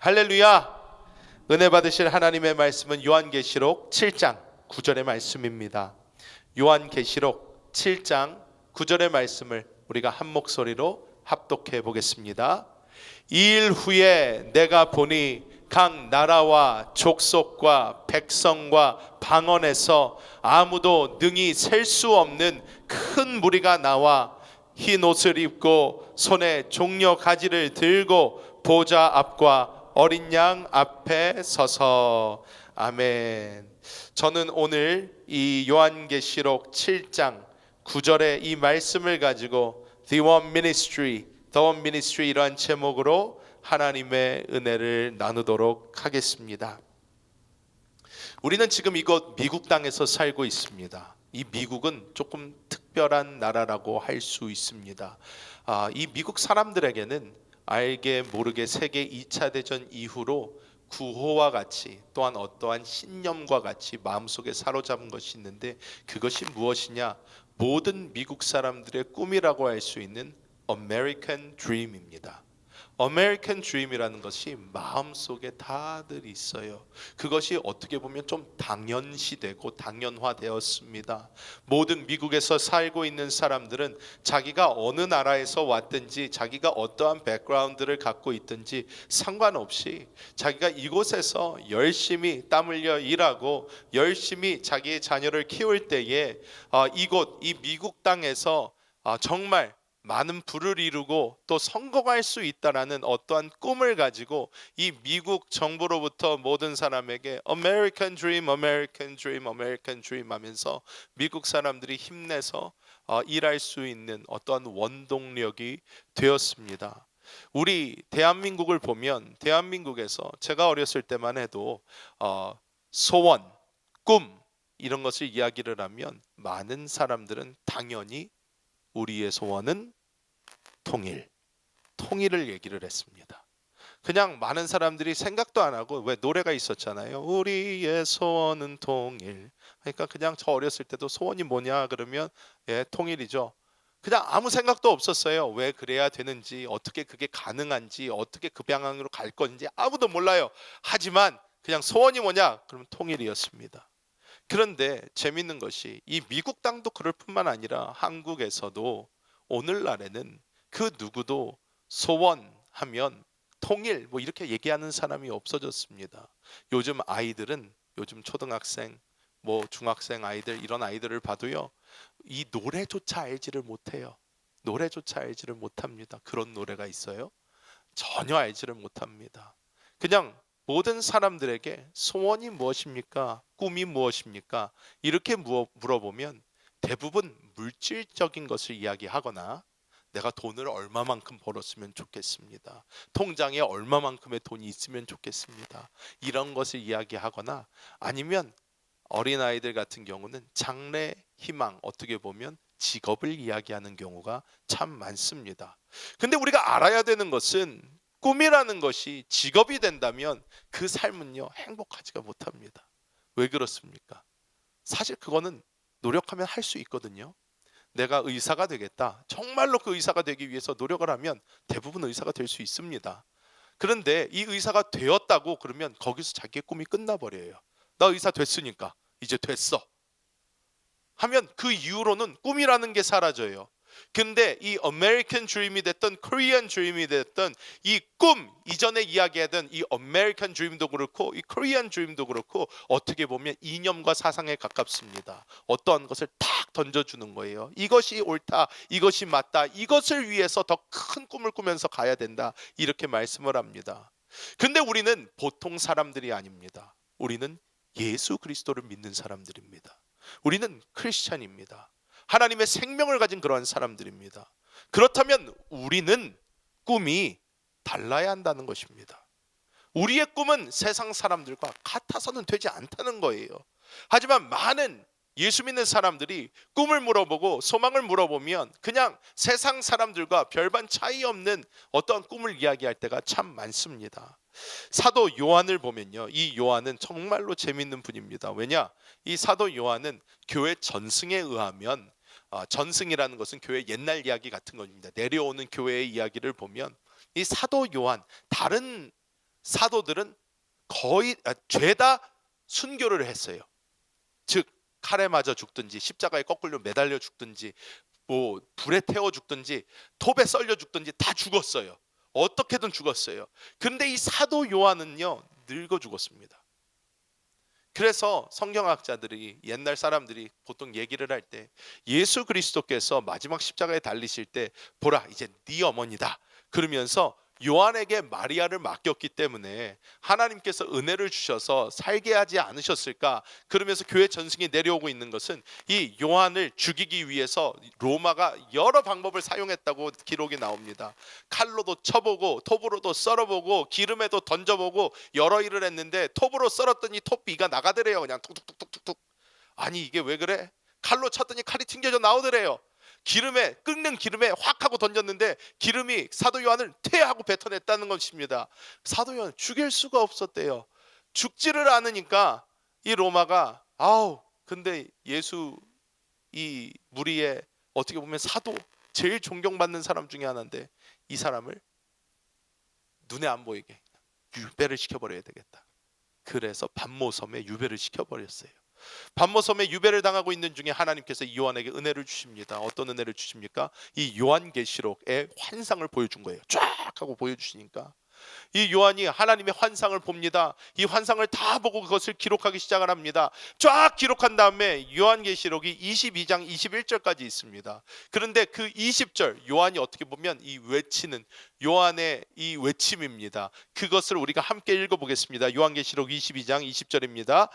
할렐루야! 은혜 받으실 하나님의 말씀은 요한계시록 7장 9절의 말씀입니다. 요한계시록 7장 9절의 말씀을 우리가 한 목소리로 합독해 보겠습니다. 이 일 후에 내가 보니 각 나라와 족속과 백성과 방언에서 아무도 능히 셀 수 없는 큰 무리가 나와 흰 옷을 입고 손에 종려 가지를 들고 보좌 앞과 어린 양 앞에 서서. 아멘. 저는 오늘 이 요한계시록 7장 9절의 이 말씀을 가지고 The One Ministry 이러한 제목으로 하나님의 은혜를 나누도록 하겠습니다. 우리는 지금 이곳 미국 땅에서 살고 있습니다. 이 미국은 조금 특별한 나라라고 할 수 있습니다. 이 미국 사람들에게는 알게 모르게 세계 2차 대전 이후로 구호와 같이 또한 어떠한 신념과 같이 마음속에 사로잡은 것이 있는데, 그것이 무엇이냐? 모든 미국 사람들의 꿈이라고 할 수 있는 American Dream입니다. American Dream이라는 것이 마음속에 다들 있어요. 그것이 어떻게 보면 좀 당연시되고 당연화되었습니다. 모든 미국에서 살고 있는 사람들은 자기가 어느 나라에서 왔든지 자기가 어떠한 백그라운드를 갖고 있든지 상관없이 자기가 이곳에서 열심히 땀 흘려 일하고 열심히 자기의 자녀를 키울 때에 이 미국 땅에서 정말 많은 부를 이루고 또 성공할 수 있다라는 어떠한 꿈을 가지고 이 미국 정부로부터 모든 사람에게 American Dream, American Dream, American Dream 하면서 미국 사람들이 힘내서 일할 수 있는 어떠한 원동력이 되었습니다. 우리 대한민국을 보면 대한민국에서 제가 어렸을 때만 해도 소원, 꿈 이런 것을 이야기를 하면 많은 사람들은 당연히 우리의 소원은 통일을 얘기를 했습니다. 그냥 많은 사람들이 생각도 안 하고, 왜 노래가 있었잖아요. 우리의 소원은 통일. 그러니까 그냥 저 어렸을 때도 소원이 뭐냐 그러면 통일이죠. 그냥 아무 생각도 없었어요. 왜 그래야 되는지, 어떻게 그게 가능한지, 어떻게 그 방향으로 갈 건지 아무도 몰라요. 하지만 그냥 소원이 뭐냐? 그러면 통일이었습니다. 그런데 재밌는 것이 이 미국 땅도 그럴 뿐만 아니라 한국에서도 오늘날에는 그 누구도 소원하면 통일 뭐 이렇게 얘기하는 사람이 없어졌습니다. 요즘 아이들은, 요즘 초등학생 뭐 중학생 아이들, 이런 아이들을 봐도요, 이 노래조차 알지를 못해요. 노래조차 알지를 못합니다. 그런 노래가 있어요? 전혀 알지를 못합니다. 그냥 모든 사람들에게 소원이 무엇입니까? 꿈이 무엇입니까? 이렇게 물어보면 대부분 물질적인 것을 이야기하거나 내가 돈을 얼마만큼 벌었으면 좋겠습니다. 통장에 얼마만큼의 돈이 있으면 좋겠습니다. 이런 것을 이야기하거나, 아니면 어린아이들 같은 경우는 장래 희망, 어떻게 보면 직업을 이야기하는 경우가 참 많습니다. 근데 우리가 알아야 되는 것은 꿈이라는 것이 직업이 된다면 그 삶은요 행복하지가 못합니다. 왜 그렇습니까? 사실 그거는 노력하면 할 수 있거든요. 내가 의사가 되겠다, 정말로 그 의사가 되기 위해서 노력을 하면 대부분 의사가 될 수 있습니다. 그런데 이 의사가 되었다고 그러면 거기서 자기의 꿈이 끝나버려요. 나 의사 됐으니까 이제 됐어 하면 그 이후로는 꿈이라는 게 사라져요. 근데 이 American Dream이 됐던 Korean Dream이 됐던 이 꿈, 이전에 이야기하던 이 American Dream도 그렇고 이 Korean Dream도 그렇고 어떻게 보면 이념과 사상에 가깝습니다. 어떠한 것을 탁 던져주는 거예요. 이것이 옳다, 이것이 맞다, 이것을 위해서 더 큰 꿈을 꾸면서 가야 된다, 이렇게 말씀을 합니다. 근데 우리는 보통 사람들이 아닙니다. 우리는 예수 그리스도를 믿는 사람들입니다. 우리는 크리스찬입니다. 하나님의 생명을 가진 그러한 사람들입니다. 그렇다면 우리는 꿈이 달라야 한다는 것입니다. 우리의 꿈은 세상 사람들과 같아서는 되지 않다는 거예요. 하지만 많은 예수 믿는 사람들이 꿈을 물어보고 소망을 물어보면 그냥 세상 사람들과 별반 차이 없는 어떤 꿈을 이야기할 때가 참 많습니다. 사도 요한을 보면요, 이 요한은 정말로 재밌는 분입니다. 왜냐? 이 사도 요한은 교회 전승에 의하면, 전승이라는 것은 교회 옛날 이야기 같은 겁니다. 내려오는 교회의 이야기를 보면 이 사도 요한, 다른 사도들은 거의 죄다 순교를 했어요. 즉 칼에 맞아 죽든지 십자가에 거꾸로 매달려 죽든지 뭐 불에 태워 죽든지 톱에 썰려 죽든지 다 죽었어요. 어떻게든 죽었어요. 그런데 이 사도 요한은요 늙어 죽었습니다. 그래서 성경학자들이 옛날 사람들이 보통 얘기를 할 때 예수 그리스도께서 마지막 십자가에 달리실 때 보라 이제 네 어머니다 그러면서 요한에게 마리아를 맡겼기 때문에 하나님께서 은혜를 주셔서 살게 하지 않으셨을까. 그러면서 교회 전승이 내려오고 있는 것은 이 요한을 죽이기 위해서 로마가 여러 방법을 사용했다고 기록이 나옵니다. 칼로도 쳐보고 톱으로도 썰어보고 기름에도 던져보고 여러 일을 했는데 톱으로 썰었더니 톱비가 나가더래요. 그냥 툭툭툭툭툭. 아니 이게 왜 그래? 칼로 쳤더니 칼이 튕겨져 나오더래요. 기름에 끓는 기름에 확 하고 던졌는데 기름이 사도 요한을 퇴하고 뱉어냈다는 것입니다. 사도 요한 죽일 수가 없었대요. 죽지를 않으니까 이 로마가 근데 예수 이 무리의 어떻게 보면 사도 제일 존경받는 사람 중에 하나인데 이 사람을 눈에 안 보이게 유배를 시켜버려야 되겠다. 그래서 반모섬에 유배를 시켜버렸어요. 반모섬에 유배를 당하고 있는 중에 하나님께서 이 요한에게 은혜를 주십니다. 어떤 은혜를 주십니까? 이 요한계시록의 환상을 보여준 거예요. 쫙 하고 보여주시니까 이 요한이 하나님의 환상을 봅니다. 이 환상을 다 보고 그것을 기록하기 시작을 합니다. 쫙 기록한 다음에 요한계시록이 22장 21절까지 있습니다. 그런데 그 20절 요한이 어떻게 보면 이 외치는 요한의 이 외침입니다. 그것을 우리가 함께 읽어보겠습니다. 요한계시록 22장 20절입니다.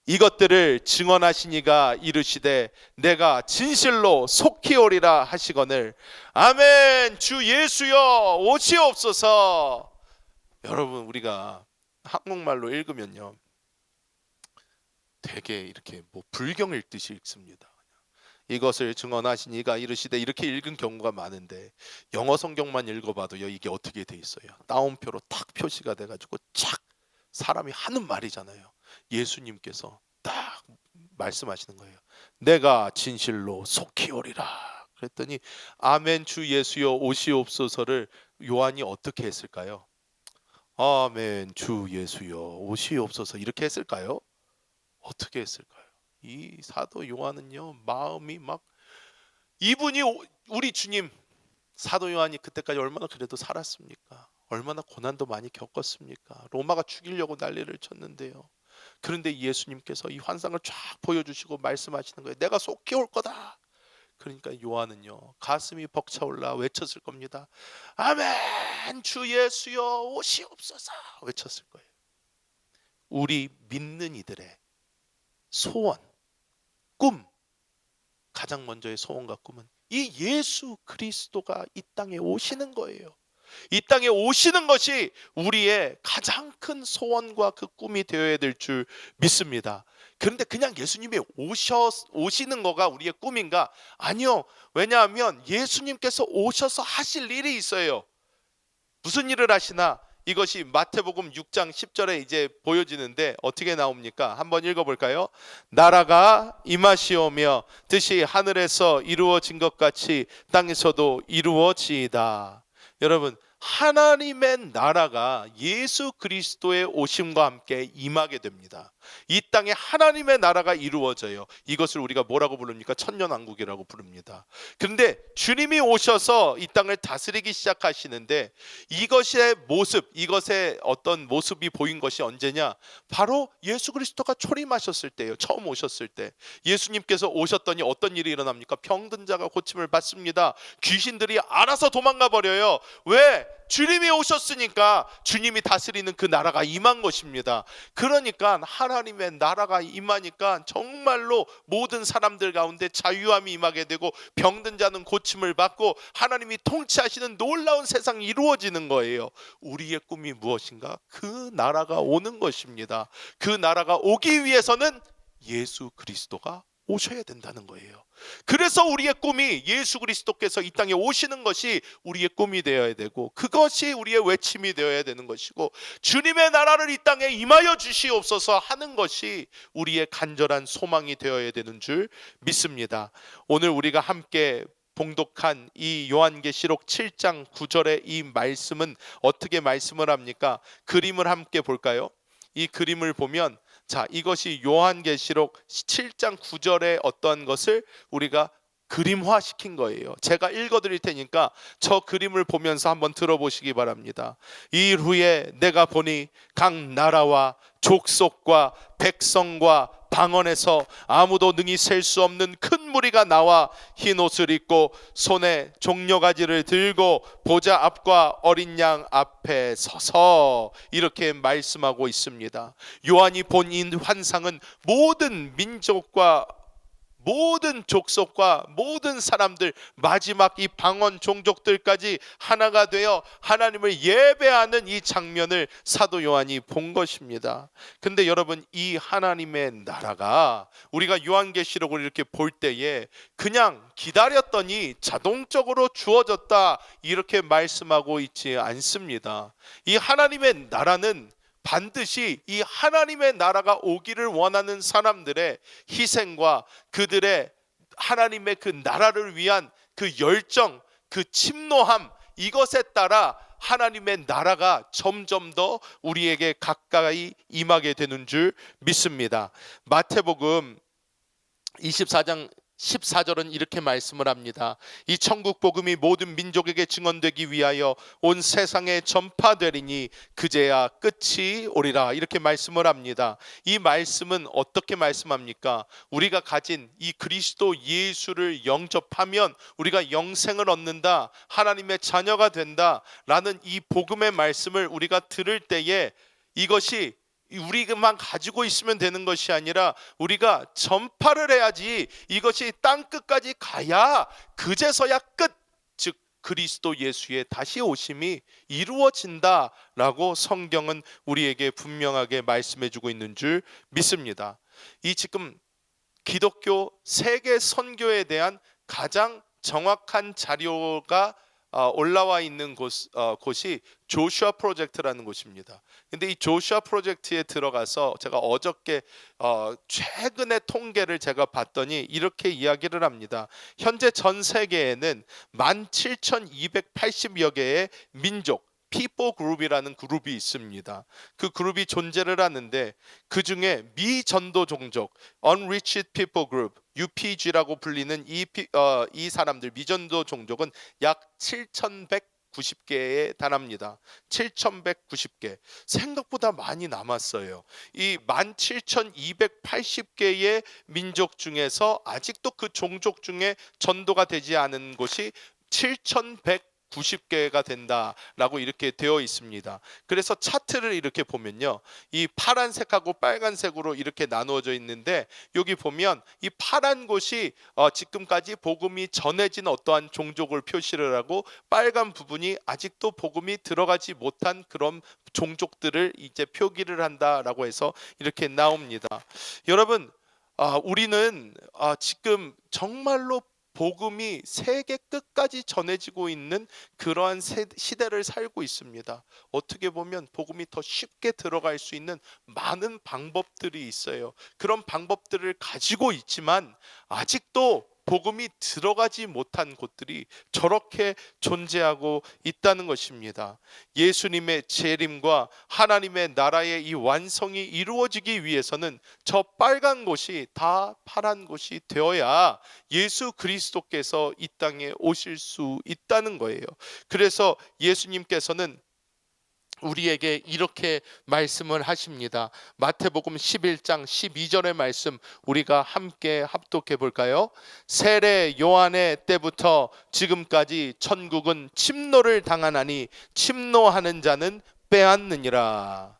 이것들을 증언하신 이가 이르시되 내가 진실로 속히 오리라 하시거늘 아멘. 주 예수여 오시옵소서. 여러분 우리가 한국말로 읽으면요 되게 이렇게 뭐 불경 읽듯이 읽습니다. 이것을 증언하신 이가 이르시되 이렇게 읽은 경우가 많은데 영어 성경만 읽어봐도요 이게 어떻게 돼 있어요? 따옴표로 탁 표시가 돼가지고 착 사람이 하는 말이잖아요. 예수님께서 딱 말씀하시는 거예요. 내가 진실로 속히 오리라. 그랬더니 아멘 주 예수여 오시옵소서를 요한이 어떻게 했을까요? 아멘 주 예수여 오시옵소서 이렇게 했을까요? 어떻게 했을까요? 이 사도 요한은요 마음이 막 이분이 우리 주님 사도 요한이 그때까지 얼마나 그래도 살았습니까? 얼마나 고난도 많이 겪었습니까? 로마가 죽이려고 난리를 쳤는데요. 그런데 예수님께서 이 환상을 쫙 보여주시고 말씀하시는 거예요. 내가 속히 올 거다. 그러니까 요한은요 가슴이 벅차올라 외쳤을 겁니다. 아멘 주 예수여 오시옵소서 외쳤을 거예요. 우리 믿는 이들의 소원, 꿈, 가장 먼저의 소원과 꿈은 이 예수 그리스도가 이 땅에 오시는 거예요. 이 땅에 오시는 것이 우리의 가장 큰 소원과 그 꿈이 되어야 될 줄 믿습니다. 그런데 그냥 예수님이 오시는 거가 우리의 꿈인가? 아니요. 왜냐하면 예수님께서 오셔서 하실 일이 있어요. 무슨 일을 하시나? 이것이 마태복음 6장 10절에 이제 보여지는데 어떻게 나옵니까? 한번 읽어볼까요? 나라가 임하시오며 뜻이 하늘에서 이루어진 것 같이 땅에서도 이루어지이다. 여러분 하나님의 나라가 예수 그리스도의 오심과 함께 임하게 됩니다. 이 땅에 하나님의 나라가 이루어져요. 이것을 우리가 뭐라고 부릅니까? 천년왕국이라고 부릅니다. 그런데 주님이 오셔서 이 땅을 다스리기 시작하시는데 이것의 모습, 이것의 어떤 모습이 보인 것이 언제냐? 바로 예수 그리스도가 초림하셨을 때예요. 처음 오셨을 때 예수님께서 오셨더니 어떤 일이 일어납니까? 병든 자가 고침을 받습니다. 귀신들이 알아서 도망가 버려요. 왜? 주님이 오셨으니까 주님이 다스리는 그 나라가 임한 것입니다. 그러니까 하나님의 나라가 임하니까 정말로 모든 사람들 가운데 자유함이 임하게 되고 병든 자는 고침을 받고 하나님이 통치하시는 놀라운 세상이 이루어지는 거예요. 우리의 꿈이 무엇인가? 그 나라가 오는 것입니다. 그 나라가 오기 위해서는 예수 그리스도가 오셔야 된다는 거예요. 그래서 우리의 꿈이 예수 그리스도께서 이 땅에 오시는 것이 우리의 꿈이 되어야 되고 그것이 우리의 외침이 되어야 되는 것이고 주님의 나라를 이 땅에 임하여 주시옵소서 하는 것이 우리의 간절한 소망이 되어야 되는 줄 믿습니다. 오늘 우리가 함께 봉독한 이 요한계시록 7장 9절의 이 말씀은 어떻게 말씀을 합니까? 그림을 함께 볼까요? 이 그림을 보면 자, 이것이 요한계시록 7장 9절의 어떤 것을 우리가 그림화시킨 거예요. 제가 읽어드릴 테니까 저 그림을 보면서 한번 들어보시기 바랍니다. 이 후에 내가 보니 각 나라와 족속과 백성과 방언에서 아무도 능히 셀 수 없는 큰 무리가 나와 흰 옷을 입고 손에 종려가지를 들고 보좌 앞과 어린 양 앞에 서서 이렇게 말씀하고 있습니다. 요한이 본 이 환상은 모든 민족과 모든 족속과 모든 사람들, 마지막 이 방언 종족들까지 하나가 되어 하나님을 예배하는 이 장면을 사도 요한이 본 것입니다. 근데 여러분, 이 하나님의 나라가 우리가 요한계시록을 이렇게 볼 때에 그냥 기다렸더니 자동적으로 주어졌다 이렇게 말씀하고 있지 않습니다. 이 하나님의 나라는 반드시 이 하나님의 나라가 오기를 원하는 사람들의 희생과 그들의 하나님의 그 나라를 위한 그 열정, 그 침노함, 이것에 따라 하나님의 나라가 점점 더 우리에게 가까이 임하게 되는 줄 믿습니다. 마태복음 24장 14절은 이렇게 말씀을 합니다. 이 천국 복음이 모든 민족에게 증언되기 위하여 온 세상에 전파되리니 그제야 끝이 오리라 이렇게 말씀을 합니다. 이 말씀은 어떻게 말씀합니까? 우리가 가진 이 그리스도 예수를 영접하면 우리가 영생을 얻는다, 하나님의 자녀가 된다 라는 이 복음의 말씀을 우리가 들을 때에 이것이 우리만 가지고 있으면 되는 것이 아니라 우리가 전파를 해야지, 이것이 땅끝까지 가야 그제서야 끝, 즉 그리스도 예수의 다시 오심이 이루어진다라고 성경은 우리에게 분명하게 말씀해주고 있는 줄 믿습니다. 이 지금 기독교 세계 선교에 대한 가장 정확한 자료가 올라와 있는 곳이 조슈아 프로젝트라는 곳입니다. 근데 이 조슈아 프로젝트에 들어가서 제가 어저께 최근의 통계를 제가 봤더니 이렇게 이야기를 합니다. 현재 전 세계에는 17,280여 개의 민족 피포 그룹이라는 그룹이 있습니다. 그 그룹이 존재를 하는데 그 중에 미전도 종족 Unreached People Group UPG라고 불리는 이 사람들 미전도 종족은 약 7,190개에 달합니다. 7,190개. 생각보다 많이 남았어요. 이 17,280개의 민족 중에서 아직도 그 종족 중에 전도가 되지 않은 곳이 7,190개가 된다라고 이렇게 되어 있습니다. 그래서 차트를 이렇게 보면요, 이 파란색하고 빨간색으로 이렇게 나누어져 있는데 여기 보면 이 파란 곳이 지금까지 복음이 전해진 어떠한 종족을 표시를 하고, 빨간 부분이 아직도 복음이 들어가지 못한 그런 종족들을 이제 표기를 한다라고 해서 이렇게 나옵니다. 여러분, 우리는 지금 정말로 복음이 세계 끝까지 전해지고 있는 그러한 시대를 살고 있습니다. 어떻게 보면 복음이 더 쉽게 들어갈 수 있는 많은 방법들이 있어요. 그런 방법들을 가지고 있지만 아직도 복음이 들어가지 못한 곳들이 저렇게 존재하고 있다는 것입니다. 예수님의 재림과 하나님의 나라의 이 완성이 이루어지기 위해서는 저 빨간 곳이 다 파란 곳이 되어야 예수 그리스도께서 이 땅에 오실 수 있다는 거예요. 그래서 예수님께서는 우리에게 이렇게 말씀을 하십니다. 마태복음 11장 12절의 말씀 우리가 함께 합독해 볼까요? 세례 요한의 때부터 지금까지 천국은 침노를 당하나니 침노하는 자는 빼앗느니라.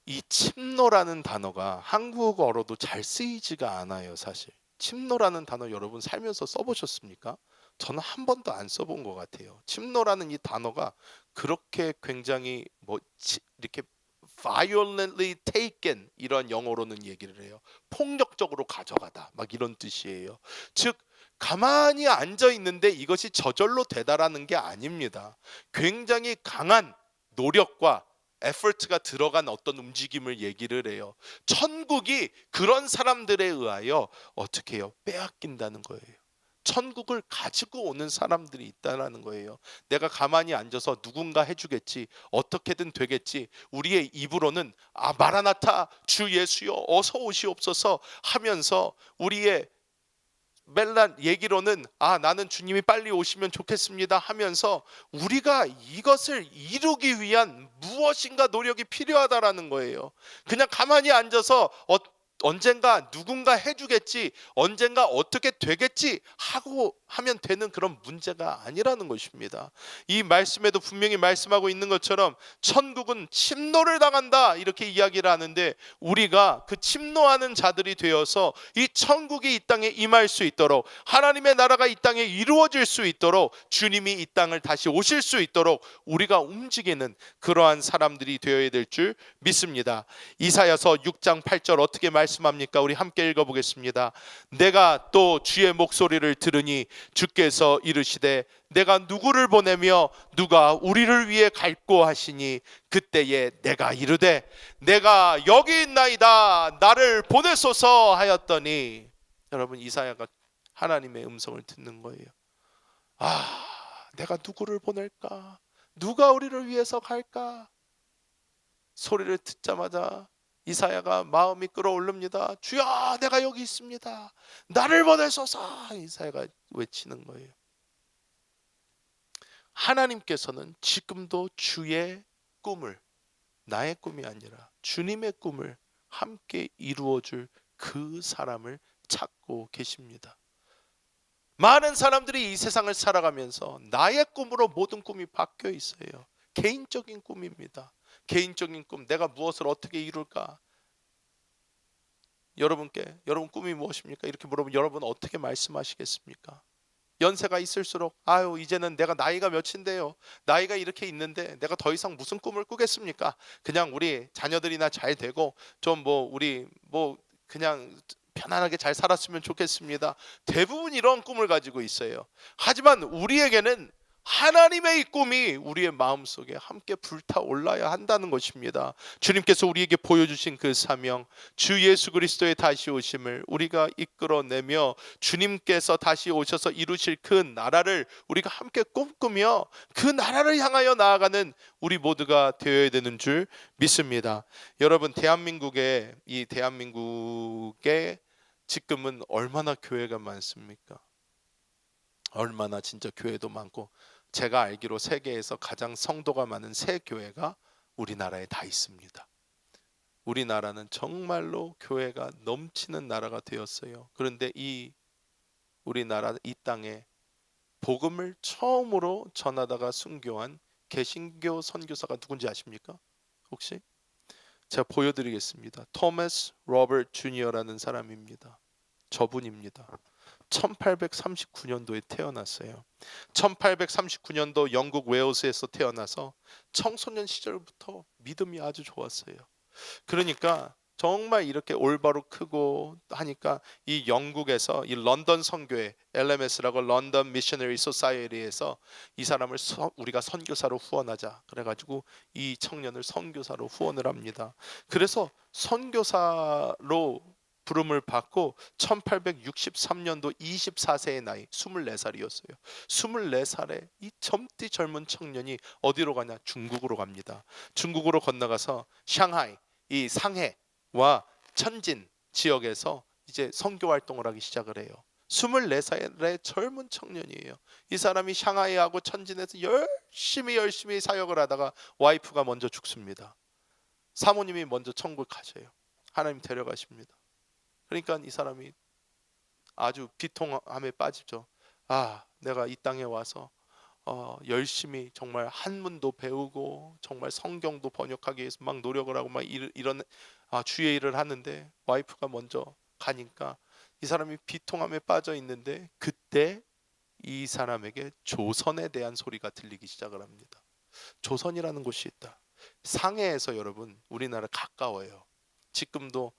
이 침노라는 단어가 한국어로도 잘 쓰이지가 않아요. 사실 침노라는 단어 여러분 살면서 써보셨습니까? 저는 한 번도 안 써본 것 같아요. 침노라는 이 단어가 그렇게 굉장히 이렇게 violently taken 이런 영어로는 얘기를 해요. 폭력적으로 가져가다 막 이런 뜻이에요. 즉 가만히 앉아 있는데 이것이 저절로 되다라는 게 아닙니다. 굉장히 강한 노력과 에포트가 들어간 어떤 움직임을 얘기를 해요. 천국이 그런 사람들에 의하여 어떻게 해요? 빼앗긴다는 거예요. 천국을 가지고 오는 사람들이 있다라는 거예요. 내가 가만히 앉아서 누군가 해주겠지, 어떻게든 되겠지, 우리의 입으로는 마라나타 주 예수여 어서 오시옵소서 하면서 우리의 멜란 얘기로는 나는 주님이 빨리 오시면 좋겠습니다 하면서 우리가 이것을 이루기 위한 무엇인가 노력이 필요하다라는 거예요. 그냥 가만히 앉아서 언젠가 누군가 해주겠지, 언젠가 어떻게 되겠지 하고 하면 되는 그런 문제가 아니라는 것입니다. 이 말씀에도 분명히 말씀하고 있는 것처럼 천국은 침노를 당한다 이렇게 이야기를 하는데, 우리가 그 침노하는 자들이 되어서 이 천국이 이 땅에 임할 수 있도록, 하나님의 나라가 이 땅에 이루어질 수 있도록, 주님이 이 땅을 다시 오실 수 있도록 우리가 움직이는 그러한 사람들이 되어야 될 줄 믿습니다. 이사야서 6장 8절 어떻게 말씀합니까? 우리 함께 읽어보겠습니다. 내가 또 주의 목소리를 들으니 주께서 이르시되 내가 누구를 보내며 누가 우리를 위해 갈고 하시니 그때에 내가 이르되 내가 여기 있나이다 나를 보내소서 하였더니, 여러분 이사야가 하나님의 음성을 듣는 거예요. 내가 누구를 보낼까? 누가 우리를 위해서 갈까? 소리를 듣자마자 이사야가 마음이 끓어오릅니다. 주여 내가 여기 있습니다. 나를 보내소서. 이사야가 외치는 거예요. 하나님께서는 지금도 주의 꿈을, 나의 꿈이 아니라 주님의 꿈을 함께 이루어줄 그 사람을 찾고 계십니다. 많은 사람들이 이 세상을 살아가면서 나의 꿈으로 모든 꿈이 바뀌어 있어요. 개인적인 꿈입니다. 개인적인 꿈, 내가 무엇을 어떻게 이룰까? 여러분께 여러분 꿈이 무엇입니까? 이렇게 물어보면 여러분 어떻게 말씀하시겠습니까? 연세가 있을수록 이제는 내가 나이가 몇인데요, 나이가 이렇게 있는데 내가 더 이상 무슨 꿈을 꾸겠습니까? 그냥 우리 자녀들이나 잘 되고 좀 우리 그냥 편안하게 잘 살았으면 좋겠습니다. 대부분 이런 꿈을 가지고 있어요. 하지만 우리에게는 하나님의 이 꿈이 우리의 마음속에 함께 불타올라야 한다는 것입니다. 주님께서 우리에게 보여주신 그 사명, 주 예수 그리스도의 다시 오심을 우리가 이끌어내며 주님께서 다시 오셔서 이루실 그 나라를 우리가 함께 꿈꾸며 그 나라를 향하여 나아가는 우리 모두가 되어야 되는 줄 믿습니다. 여러분, 대한민국의 지금은 얼마나 교회가 많습니까? 얼마나 진짜 교회도 많고, 제가 알기로 세계에서 가장 성도가 많은 세 교회가 우리나라에 다 있습니다. 우리나라는 정말로 교회가 넘치는 나라가 되었어요. 그런데 우리나라 이 땅에 복음을 처음으로 전하다가 순교한 개신교 선교사가 누군지 아십니까? 혹시? 제가 보여드리겠습니다. 토마스 로버트 주니어라는 사람입니다. 저분입니다. 1839년도에 태어났어요. 1839년도 영국 웨일스에서 태어나서 청소년 시절부터 믿음이 아주 좋았어요. 그러니까 정말 이렇게 올바로 크고 하니까 이 영국에서 이 런던 선교회 LMS라고 런던 미셔너리 소사이어티에서 이 사람을 우리가 선교사로 후원하자 그래가지고 이 청년을 선교사로 후원을 합니다. 그래서 선교사로 부름을 받고 1863년도 24세의 나이 24살이었어요. 24살에 이 젊디 젊은 청년이 어디로 가냐? 중국으로 갑니다. 중국으로 건너가서 샹하이, 이 상해와 천진 지역에서 이제 선교 활동을 하기 시작을 해요. 24살의 젊은 청년이에요. 이 사람이 샹하이하고 천진에서 열심히 사역을 하다가 와이프가 먼저 죽습니다. 사모님이 먼저 천국 가셔요. 하나님 데려가십니다. 그러니까 이 사람이 아주 비통함에 빠지죠. 내가 이 땅에 와서 열심히 정말 한문도 배우고 정말 성경도 번역하기 위해서 막 노력을 하고 막 이런 주의 일을 하는데 와이프가 먼저 가니까 이 사람이 비통함에 빠져 있는데, 그때 이 사람에게 조선에 대한 소리가 들리기 시작을 합니다. 조선이라는 곳이 있다. 상해에서 여러분 우리나라 가까워요. 지금도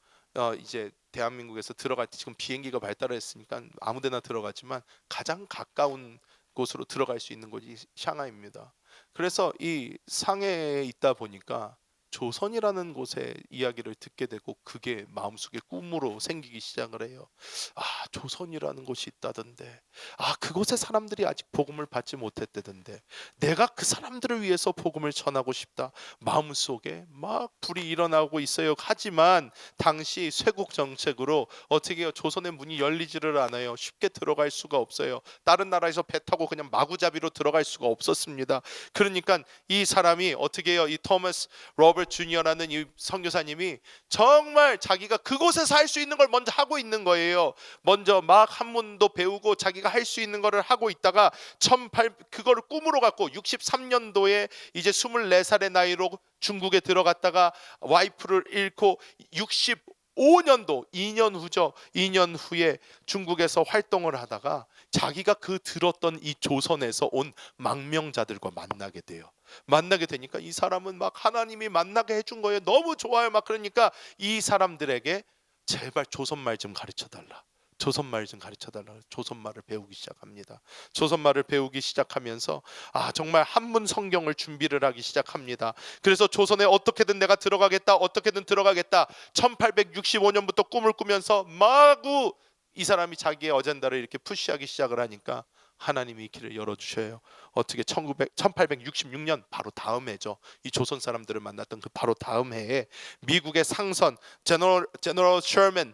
이제 대한민국에서 들어갈 때 지금 비행기가 발달했으니까 아무데나 들어가지만 가장 가까운 곳으로 들어갈 수 있는 곳이 샹하이입니다. 그래서 이 상해에 있다 보니까 조선이라는 곳의 이야기를 듣게 되고 그게 마음속에 꿈으로 생기기 시작을 해요. 아, 조선이라는 곳이 있다던데. 아, 그곳의 사람들이 아직 복음을 받지 못했다던데. 내가 그 사람들을 위해서 복음을 전하고 싶다. 마음속에 막 불이 일어나고 있어요. 하지만 당시 쇄국 정책으로 어떻게 해요? 조선의 문이 열리지를 않아요. 쉽게 들어갈 수가 없어요. 다른 나라에서 배 타고 그냥 마구잡이로 들어갈 수가 없었습니다. 그러니까 이 사람이 어떻게 해요? 이 토마스 로버트 주니어라는 이 선교사님이 정말 자기가 그곳에서 할 수 있는 걸 먼저 하고 있는 거예요. 먼저 막 한문도 배우고 자기가 할 수 있는 거를 하고 있다가 그거를 꿈으로 갖고 63년도에 이제 24살의 나이로 중국에 들어갔다가 와이프를 잃고 65년도 2년 후죠. 2년 후에 중국에서 활동을 하다가 자기가 그 들었던 이 조선에서 온 망명자들과 만나게 돼요. 만나게 되니까 이 사람은 막 하나님이 만나게 해준 거예요. 너무 좋아요. 막 그러니까 이 사람들에게 제발 조선말 좀 가르쳐 달라. 조선말 좀 가르쳐 달라. 조선말을 배우기 시작합니다. 조선말을 배우기 시작하면서 정말 한문 성경을 준비를 하기 시작합니다. 그래서 조선에 어떻게든 내가 들어가겠다. 어떻게든 들어가겠다. 1865년부터 꿈을 꾸면서 마구 이 사람이 자기의 어젠다를 이렇게 푸시하기 시작을 하니까 하나님이 길을 열어주셔요. 어떻게 1866년 바로 다음 해죠. 이 조선 사람들을 만났던 그 바로 다음 해에 미국의 상선 제너럴 셔먼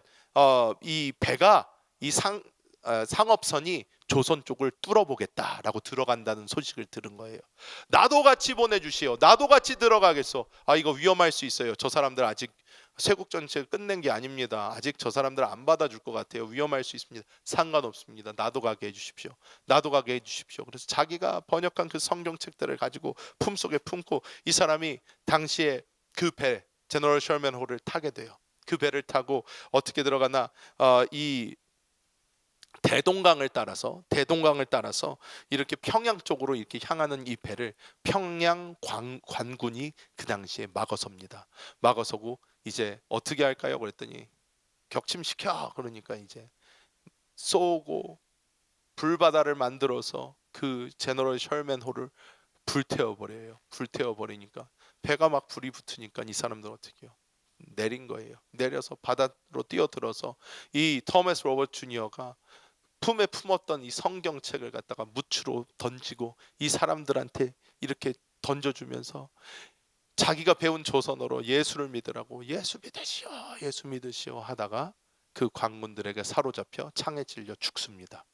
이 배가 이 상업선이 조선 쪽을 뚫어보겠다라고 들어간다는 소식을 들은 거예요. 나도 같이 보내주시오. 나도 같이 들어가겠소. 이거 위험할 수 있어요. 저 사람들 아직 쇄국 정책을 끝낸 게 아닙니다. 아직 저 사람들 안 받아줄 것 같아요. 위험할 수 있습니다. 상관없습니다. 나도 가게 해주십시오. 나도 가게 해주십시오. 그래서 자기가 번역한 그 성경책들을 가지고 품속에 품고 이 사람이 당시에 그 배 제너럴 셔먼 호를 타게 돼요. 그 배를 타고 어떻게 들어가나 이 대동강을 따라서 이렇게 평양 쪽으로 이렇게 향하는 이 배를 평양 관군이 그 당시에 막아섭니다. 막아서고 이제 어떻게 할까요? 그랬더니 격침시켜. 그러니까 이제 쏘고 불바다를 만들어서 그 제너럴 셜맨호를 불태워 버려요. 불태워 버리니까 배가 막 불이 붙으니까 이 사람들 어떻게 해요? 내린 거예요. 내려서 바다로 뛰어들어서 이 토마스 로버트 주니어가 품에 품었던 이 성경책을 갖다가 무추로 던지고 이 사람들한테 이렇게 던져주면서 자기가 배운 조선어로 예수를 믿으라고 예수 믿으시오 예수 믿으시오 하다가 그 관군들에게 사로잡혀 창에 찔려 죽습니다.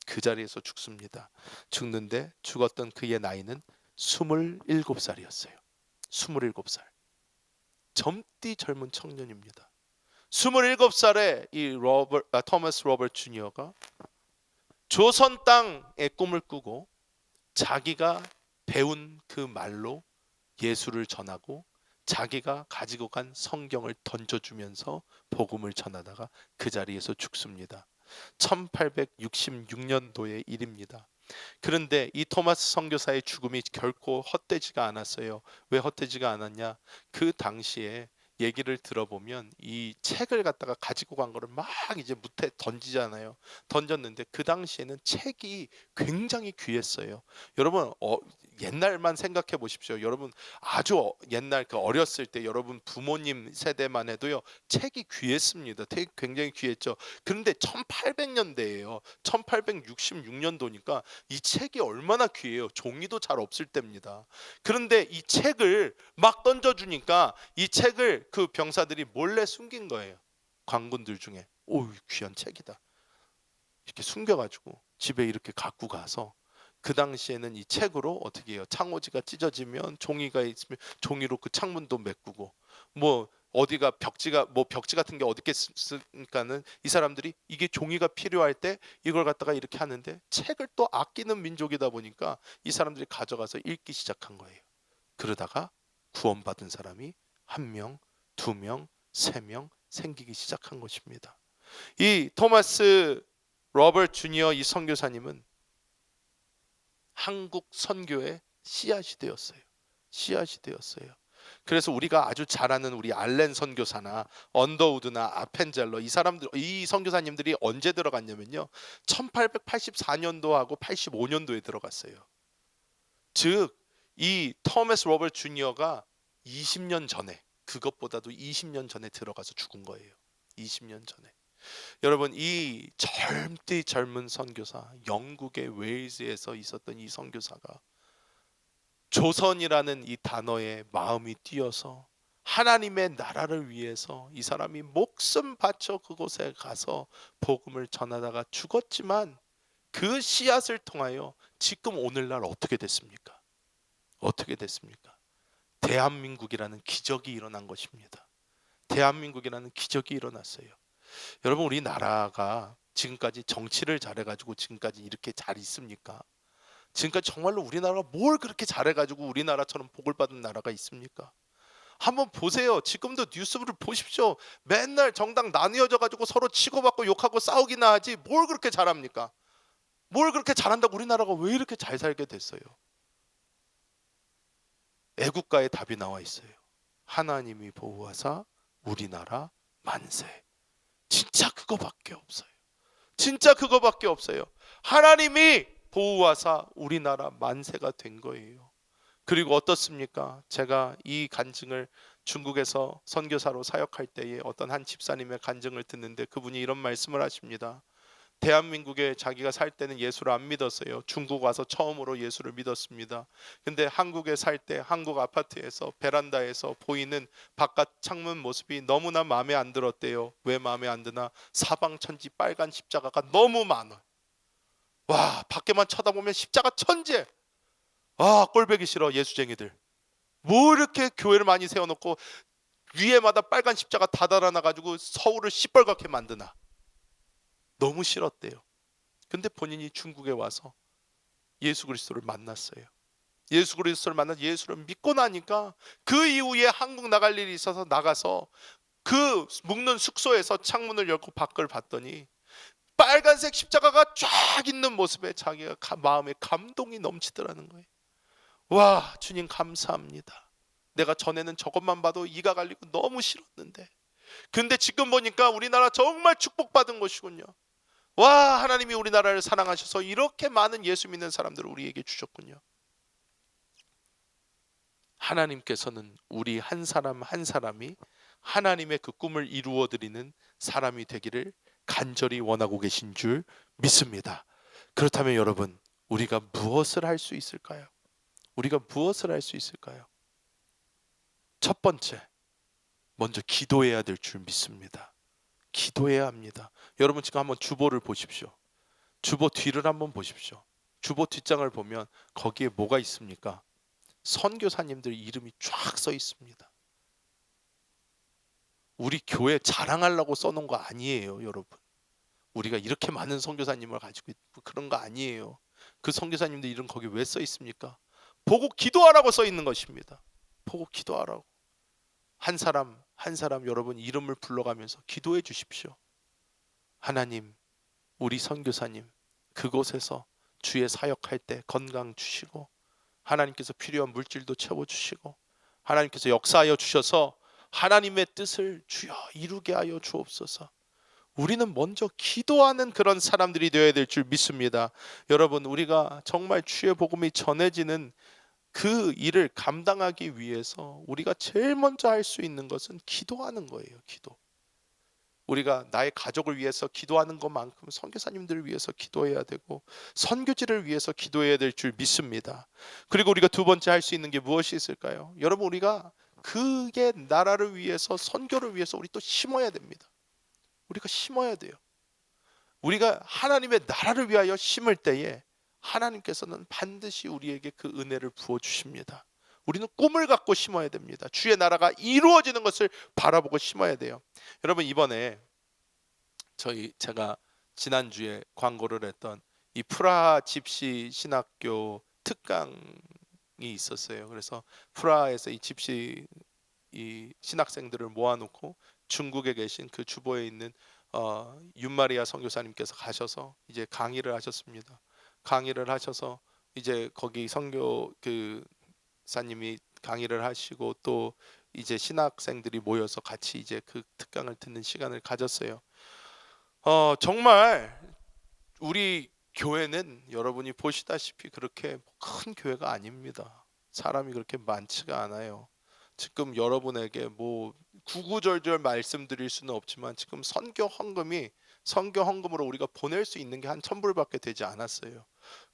그 자리에서 죽습니다. 죽는데 죽었던 그의 나이는 27살이었어요. 27살. 젊디 젊은 청년입니다. 27살의 이 토마스 로버트 주니어가 조선 땅의 꿈을 꾸고 자기가 배운 그 말로 예수를 전하고 자기가 가지고 간 성경을 던져주면서 복음을 전하다가 그 자리에서 죽습니다. 1866년도의 일입니다. 그런데 이 토마스 선교사의 죽음이 결코 헛되지가 않았어요. 왜 헛되지가 않았냐? 그 당시에 얘기를 들어보면 이 책을 갖다가 가지고 간 거를 막 이제 무태 던지잖아요. 던졌는데 그 당시에는 책이 굉장히 귀했어요. 여러분 옛날만 생각해 보십시오. 여러분 아주 옛날 그 어렸을 때 여러분 부모님 세대만 해도요. 책이 귀했습니다. 책이 굉장히 귀했죠. 그런데 1800년대예요. 1866년도니까 이 책이 얼마나 귀해요. 종이도 잘 없을 때입니다. 그런데 이 책을 막 던져주니까 이 책을 그 병사들이 몰래 숨긴 거예요. 관군들 중에 귀한 책이다. 이렇게 숨겨가지고 집에 이렇게 갖고 가서 그 당시에는 이 책으로 어떻게 해요? 창호지가 찢어지면 종이가 있으면 종이로 그 창문도 메꾸고 뭐 어디가 벽지 같은 게 어디 있겠으니까는 이 사람들이 이게 종이가 필요할 때 이걸 갖다가 이렇게 하는데 책을 또 아끼는 민족이다 보니까 이 사람들이 가져가서 읽기 시작한 거예요. 그러다가 구원받은 사람이 1명, 2명, 3명 생기기 시작한 것입니다. 이 토마스 로버트 주니어 이 선교사님은 한국 선교의 씨앗이 되었어요. 씨앗이 되었어요. 그래서 우리가 아주 잘 아는 우리 알렌 선교사나 언더우드나 아펜젤러 이 선교사님들이 언제 들어갔냐면요. 1884년도하고 85년도에 들어갔어요. 즉 이 토마스 로버트 주니어가 20년 전에, 그것보다도 20년 전에 들어가서 죽은 거예요. 20년 전에. 여러분, 이 젊은 선교사, 영국의 웨일즈에서 있었던 이 선교사가 조선이라는 이 단어에 마음이 뛰어서 하나님의 나라를 위해서 이 사람이 목숨 바쳐 그곳에 가서 복음을 전하다가 죽었지만, 그 씨앗을 통하여 지금 오늘날 어떻게 됐습니까? 어떻게 됐습니까? 대한민국이라는 기적이 일어난 것입니다. 대한민국이라는 기적이 일어났어요. 여러분, 우리나라가 지금까지 정치를 잘해가지고 지금까지 이렇게 잘 있습니까? 지금까지 정말로 우리나라가 뭘 그렇게 잘해가지고 우리나라처럼 복을 받은 나라가 있습니까? 한번 보세요. 지금도 뉴스를 보십시오. 맨날 정당 나뉘어져 가지고 서로 치고받고 욕하고 싸우기나 하지 뭘 그렇게 잘합니까? 뭘 그렇게 잘한다고 우리나라가 왜 이렇게 잘 살게 됐어요? 애국가의 답이 나와 있어요. 하나님이 보호하사 우리나라 만세. 진짜 그거밖에 없어요. 진짜 그거밖에 없어요. 하나님이 보호하사 우리나라 만세가 된 거예요. 그리고 어떻습니까? 제가 이 간증을 중국에서 선교사로 사역할 때에 어떤 한 집사님의 간증을 듣는데, 그분이 이런 말씀을 하십니다. 대한민국에 자기가 살 때는 예수를 안 믿었어요. 중국 와서 처음으로 예수를 믿었습니다. 근데 한국에 살 때 한국 아파트에서 베란다에서 보이는 바깥 창문 모습이 너무나 마음에 안 들었대요. 왜 마음에 안 드나? 사방천지 빨간 십자가가 너무 많아. 와, 밖에만 쳐다보면 십자가 천재. 아, 꼴보기 싫어 예수쟁이들. 뭐 이렇게 교회를 많이 세워놓고 위에마다 빨간 십자가 다 달아놔가지고 서울을 시뻘겋게 만드나. 너무 싫었대요. 근데 본인이 중국에 와서 예수 그리스도를 만났어요. 예수 그리스도를 만나 예수를 믿고 나니까 그 이후에 한국 나갈 일이 있어서 나가서 그 묵는 숙소에서 창문을 열고 밖을 봤더니 빨간색 십자가가 쫙 있는 모습에 자기가 마음에 감동이 넘치더라는 거예요. 와, 주님 감사합니다. 내가 전에는 저것만 봐도 이가 갈리고 너무 싫었는데, 근데 지금 보니까 우리나라 정말 축복받은 곳이군요. 와, 하나님이 우리나라를 사랑하셔서 이렇게 많은 예수 믿는 사람들을 우리에게 주셨군요. 하나님께서는 우리 한 사람 한 사람이 하나님의 그 꿈을 이루어 드리는 사람이 되기를 간절히 원하고 계신 줄 믿습니다. 그렇다면 여러분, 우리가 무엇을 할 수 있을까요? 우리가 무엇을 할 수 있을까요? 첫 번째, 먼저 기도해야 될 줄 믿습니다. 기도해야 합니다. 여러분, 지금 한번 주보를 보십시오. 주보 뒤를 한번 보십시오. 주보 뒷장을 보면 거기에 뭐가 있습니까? 선교사님들 이름이 쫙 써 있습니다. 우리 교회 자랑하려고 써놓은 거 아니에요, 여러분. 우리가 이렇게 많은 선교사님을 가지고 있고 그런 거 아니에요. 그 선교사님들 이름 거기 왜 써 있습니까? 보고 기도하라고 써 있는 것입니다. 보고 기도하라고. 한 사람 한 사람 여러분 이름을 불러가면서 기도해 주십시오. 하나님, 우리 선교사님 그곳에서 주의 사역할 때 건강 주시고, 하나님께서 필요한 물질도 채워주시고, 하나님께서 역사하여 주셔서 하나님의 뜻을 주여 이루게 하여 주옵소서. 우리는 먼저 기도하는 그런 사람들이 되어야 될 줄 믿습니다. 여러분, 우리가 정말 주의 복음이 전해지는 그 일을 감당하기 위해서 우리가 제일 먼저 할 수 있는 것은 기도하는 거예요. 기도. 우리가 나의 가족을 위해서 기도하는 것만큼 선교사님들을 위해서 기도해야 되고 선교지를 위해서 기도해야 될 줄 믿습니다. 그리고 우리가 두 번째 할 수 있는 게 무엇이 있을까요? 여러분, 우리가 그의 나라를 위해서 선교를 위해서 우리 또 심어야 됩니다. 우리가 심어야 돼요. 우리가 하나님의 나라를 위하여 심을 때에 하나님께서는 반드시 우리에게 그 은혜를 부어주십니다. 우리는 꿈을 갖고 심어야 됩니다. 주의 나라가 이루어지는 것을 바라보고 심어야 돼요. 여러분, 이번에 제가 지난주에 광고를 했던 이 프라하 집시 신학교 특강이 있었어요. 그래서 프라하에서 이 집시 이 신학생들을 모아놓고 중국에 계신 그 주보에 있는 윤마리아 선교사님께서 가셔서 이제 강의를 하셨습니다. 강의를 하셔서 이제 거기 선교 그 사님이 강의를 하시고 또 이제 신학생들이 모여서 같이 이제 그 특강을 듣는 시간을 가졌어요. 정말 우리 교회는 여러분이 보시다시피 그렇게 큰 교회가 아닙니다. 사람이 그렇게 많지가 않아요. 지금 여러분에게 뭐 구구절절 말씀드릴 수는 없지만 지금 선교 헌금으로 우리가 보낼 수 있는 게 한 1,000불밖에 되지 않았어요.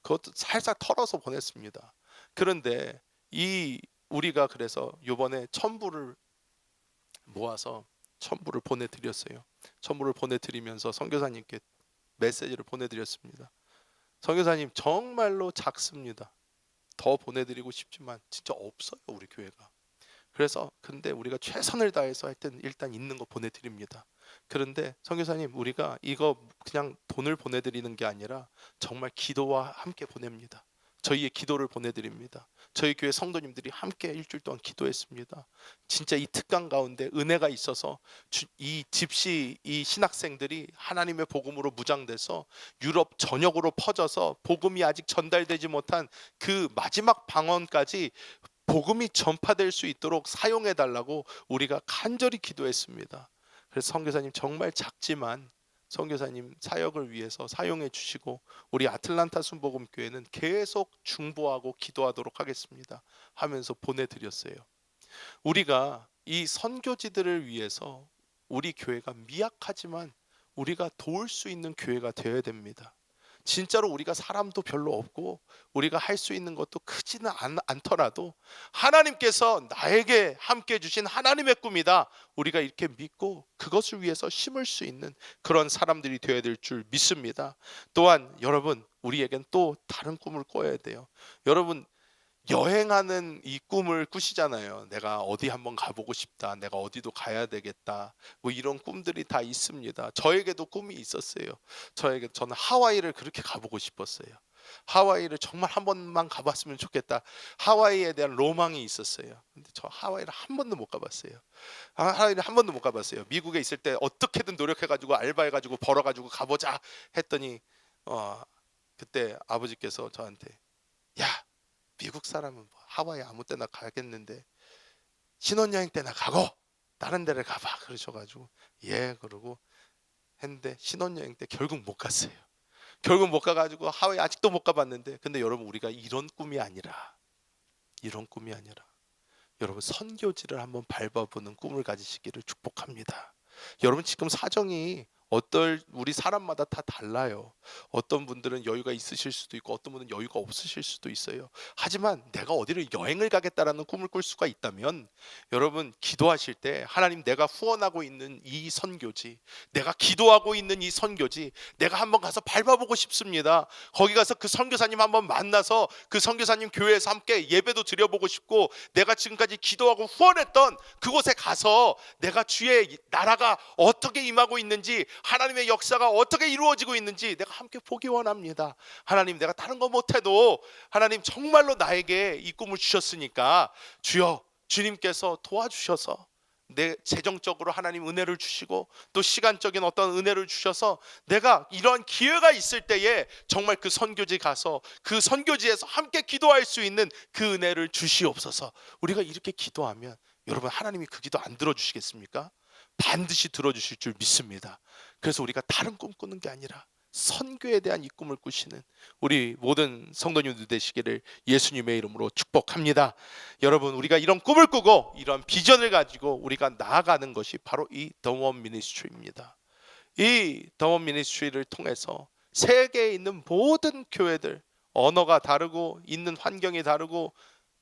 그것도 살살 털어서 보냈습니다. 그런데 이 우리가 그래서 요번에 1,000불을 모아서 1,000불을 보내드렸어요. 1,000불을 보내드리면서 선교사님께 메시지를 보내드렸습니다. 선교사님 정말로 작습니다. 더 보내드리고 싶지만 진짜 없어요, 우리 교회가. 그래서 근데 우리가 최선을 다해서 하여튼 일단 있는 거 보내드립니다. 그런데 선교사님, 우리가 이거 그냥 돈을 보내드리는 게 아니라 정말 기도와 함께 보냅니다. 저희의 기도를 보내드립니다. 저희 교회 성도님들이 함께 일주일 동안 기도했습니다. 진짜 이 특강 가운데 은혜가 있어서 이 집시 이 신학생들이 하나님의 복음으로 무장돼서 유럽 전역으로 퍼져서 복음이 아직 전달되지 못한 그 마지막 방언까지 복음이 전파될 수 있도록 사용해 달라고 우리가 간절히 기도했습니다. 그래서 선교사님 정말 작지만 선교사님 사역을 위해서 사용해 주시고 우리 아틀란타 순복음교회는 계속 중보하고 기도하도록 하겠습니다 하면서 보내드렸어요. 우리가 이 선교지들을 위해서 우리 교회가 미약하지만 우리가 도울 수 있는 교회가 되어야 됩니다. 진짜로 우리가 사람도 별로 없고 우리가 할 수 있는 것도 크지는 않더라도 하나님께서 나에게 함께 주신 하나님의 꿈이다, 우리가 이렇게 믿고 그것을 위해서 심을 수 있는 그런 사람들이 되어야 될 줄 믿습니다. 또한 여러분, 우리에겐 또 다른 꿈을 꿔야 돼요. 여러분, 여행하는 이 꿈을 꾸시잖아요. 내가 어디 한번 가보고 싶다, 내가 어디도 가야 되겠다, 뭐 이런 꿈들이 다 있습니다. 저에게도 꿈이 있었어요. 저는 하와이를 그렇게 가보고 싶었어요. 하와이를 정말 한 번만 가봤으면 좋겠다, 하와이에 대한 로망이 있었어요. 근데 저 하와이를 한 번도 못 가봤어요. 하와이를 한 번도 못 가봤어요. 미국에 있을 때 어떻게든 노력해가지고 알바해가지고 벌어가지고 가보자 했더니 그때 아버지께서 저한테, 야, 미국 사람은 뭐 하와이 아무 때나 가겠는데 신혼여행 때나 가고 다른 데를 가봐 그러셔가지고 예 그러고 했는데 신혼여행 때 결국 못 갔어요. 결국 못 가가지고 하와이 아직도 못 가봤는데, 근데 여러분, 우리가 이런 꿈이 아니라 여러분 선교지를 한번 밟아보는 꿈을 가지시기를 축복합니다. 여러분, 지금 사정이 우리 사람마다 다 달라요. 어떤 분들은 여유가 있으실 수도 있고 어떤 분은 여유가 없으실 수도 있어요. 하지만 내가 어디를 여행을 가겠다라는 꿈을 꿀 수가 있다면 여러분, 기도하실 때 하나님, 내가 후원하고 있는 이 선교지, 내가 기도하고 있는 이 선교지 내가 한번 가서 밟아보고 싶습니다. 거기 가서 그 선교사님 한번 만나서 그 선교사님 교회에서 함께 예배도 드려보고 싶고, 내가 지금까지 기도하고 후원했던 그곳에 가서 내가 주의 나라가 어떻게 임하고 있는지, 하나님의 역사가 어떻게 이루어지고 있는지 내가 함께 보기 원합니다. 하나님, 내가 다른 거 못해도 하나님 정말로 나에게 이 꿈을 주셨으니까 주여, 주님께서 도와주셔서 내 재정적으로 하나님 은혜를 주시고 또 시간적인 어떤 은혜를 주셔서 내가 이러한 기회가 있을 때에 정말 그 선교지 가서 그 선교지에서 함께 기도할 수 있는 그 은혜를 주시옵소서. 우리가 이렇게 기도하면 여러분, 하나님이 그 기도 안 들어주시겠습니까? 반드시 들어주실 줄 믿습니다. 그래서 우리가 다른 꿈 꾸는 게 아니라 선교에 대한 이 꿈을 꾸시는 우리 모든 성도님들 되시기를 예수님의 이름으로 축복합니다. 여러분, 우리가 이런 꿈을 꾸고 이런 비전을 가지고 우리가 나아가는 것이 바로 이 The One Ministry입니다. 이 The One Ministry를 통해서 세계에 있는 모든 교회들, 언어가 다르고 있는 환경이 다르고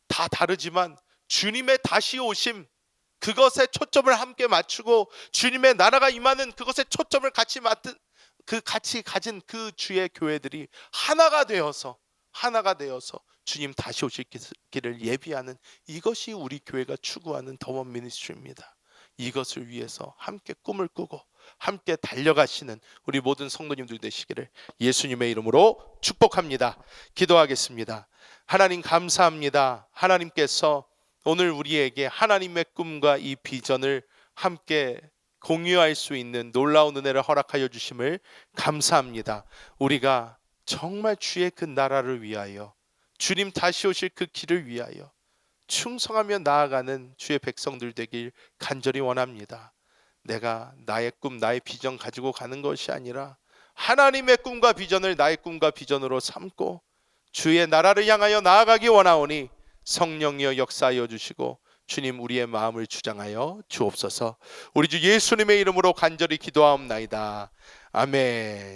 다 다르지만 주님의 다시 오심, 그것에 초점을 함께 맞추고 주님의 나라가 임하는 그것에 초점을 같이 가진 그 주의 교회들이 하나가 되어서 주님 다시 오실 길을 예비하는, 이것이 우리 교회가 추구하는 The One Ministry입니다. 이것을 위해서 함께 꿈을 꾸고 함께 달려가시는 우리 모든 성도님들 되시기를 예수님의 이름으로 축복합니다. 기도하겠습니다. 하나님, 감사합니다. 하나님께서 오늘 우리에게 하나님의 꿈과 이 비전을 함께 공유할 수 있는 놀라운 은혜를 허락하여 주심을 감사합니다. 우리가 정말 주의 그 나라를 위하여, 주님 다시 오실 그 길을 위하여 충성하며 나아가는 주의 백성들 되길 간절히 원합니다. 내가 나의 꿈, 나의 비전 가지고 가는 것이 아니라 하나님의 꿈과 비전을 나의 꿈과 비전으로 삼고 주의 나라를 향하여 나아가기 원하오니 성령이여 역사하여 주시고 주님, 우리의 마음을 주장하여 주옵소서. 우리 주 예수님의 이름으로 간절히 기도하옵나이다. 아멘.